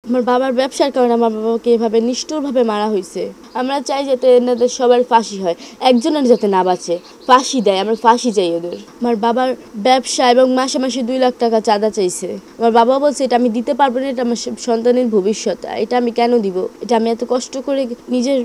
আমার বাবার ব্যবসার কারণে আমার বাবাকে এভাবে নিষ্ঠুরভাবে মারা হয়েছে। আমরা চাই যাতে এনাদের সবার ফাঁসি হয়, একজনের যাতে না বাঁচে, ফাঁসি দেয়, আমরা ফাঁসি চাই ওদের। আমার বাবার ব্যবসা এবং মাসে মাসে 2 লাখ টাকা চাঁদা চাইছে। আমার বাবা বলছে এটা আমি দিতে পারবো না, এটা আমার সন্তানের ভবিষ্যৎ, এটা আমি কেন দিব, এটা আমি এত কষ্ট করে নিজের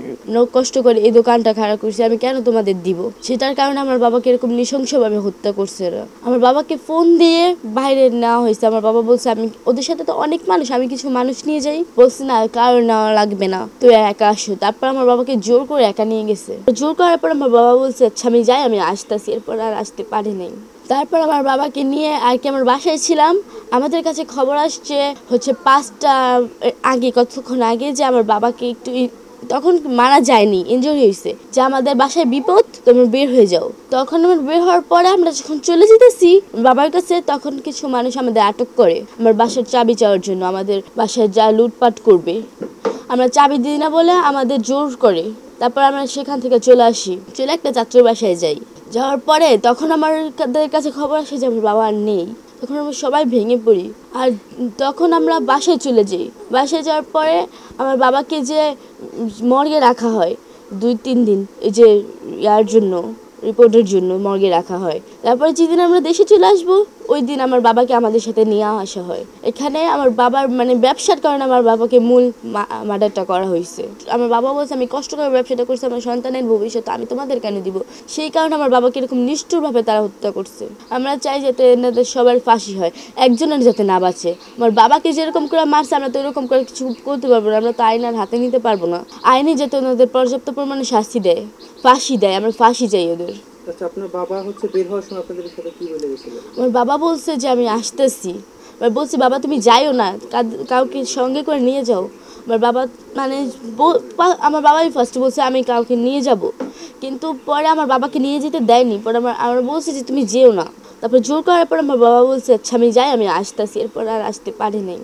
কষ্ট করে এই দোকানটা খাড়া করছি, আমি কেন তোমাদের দিব। সেটার কারণে আমার বাবাকে এরকম নৃশংসভাবে হত্যা করছে ওরা। আমার বাবাকে ফোন দিয়ে বাইরে নেওয়া হয়েছে। আমার বাবা বলছে আমি ওদের সাথে তো অনেক মানুষ, আমি কিছু মানুষ নিয়ে যাই। বলছি না, কারো নেওয়া লাগবে না, তুই একা আসো। তারপর আমার বাবাকে জোর করে একা নিয়ে গেছে। জোর করার পর আমার বাবা বলছে আচ্ছা আমি যাই, আমি আসতেছি। এরপর আর আসতে পারি নাই। তারপর আমার বাবাকে নিয়ে আর কি আমার বাসায় ছিলাম। আমাদের কাছে খবর আসছে হচ্ছে 5টা আগে, কতক্ষণ আগে, যে আমার বাবাকে একটু তখন মারা যায়নি, ইনজুরি হয়েছে, যে আমাদের বাসায় বিপদ, তোমরা বের হয়ে যাও। তখন আমার বের হওয়ার পরে আমরা যখন চলে যেতেছি বাবার কাছে, তখন কিছু মানুষ আমাদের আটক করে আমার বাসার চাবি চাওয়ার জন্য। আমাদের বাসায় যা লুটপাট করবে, আমরা চাবি দিই না বলে আমাদের জোর করে। তারপর আমরা সেখান থেকে চলে আসি, চলে একটা চাচুর বাসায় যাই। যাওয়ার পরে তখন আমাদের কাছে খবর আসে যে আমার বাবা আর নেই। তখন আমরা সবাই ভেঙে পড়ি। আর তখন আমরা বাসায় চলে যাই। বাসায় যাওয়ার পরে আমার বাবাকে যে মর্গে রাখা হয় 2-3 দিন, এই যে ইয়ার জন্য, রিপোর্টের জন্য মর্গে রাখা হয়। তারপরে যেদিন আমরা দেশে চলে আসবো ওই দিন আমার বাবাকে আমাদের সাথে নিয়ে আসা হয়। এখানে আমার বাবার মানে ব্যবসার কারণে আমার বাবাকে মূল মার্ডারটা করা হয়েছে। আমার বাবা বলছে আমি কষ্ট করে ব্যবসাটা করছি, আমার সন্তানের ভবিষ্যৎ, আমি তোমাদের কেন দিব। সেই কারণে আমার বাবাকে এরকম নিষ্ঠুরভাবে তারা হত্যা করছে। আমরা চাই যাতে এনাদের সবার ফাঁসি হয়, একজনের যাতে না বাঁচে। আমার বাবাকে যেরকম করে মারছে আমরা তো এরকম করে কিছু করতে পারবো না, আমরা তো আইন আর হাতে নিতে পারবো না। আইনে যাতে ওনাদের পর্যাপ্ত পরিমাণে শাস্তি দেয়, ফাঁসি দেয়, আমরা ফাঁসি চাই ওদের। আচ্ছা, আপনার বাবা হচ্ছে বের হওয়ার সময় আপনাদের সাথে কি বলে গেছিল? আমার বাবা বলছে যে আমি আসতেছি। বলছি বাবা তুমি যাইও না, কাউকে সঙ্গে করে নিয়ে যাও। আমার বাবা মানে আমার বাবাই ফার্স্ট বলছে আমি কাউকে নিয়ে যাব, কিন্তু পরে আমার বাবাকে নিয়ে যেতে দেয়নি। পরে আমরা বলছি যে তুমি যেও না। তারপর জোর করার পর আমার বাবা বলছে আচ্ছা আমি যাই, আমি আসতেছি। এরপর আর আসতে পারি নাই।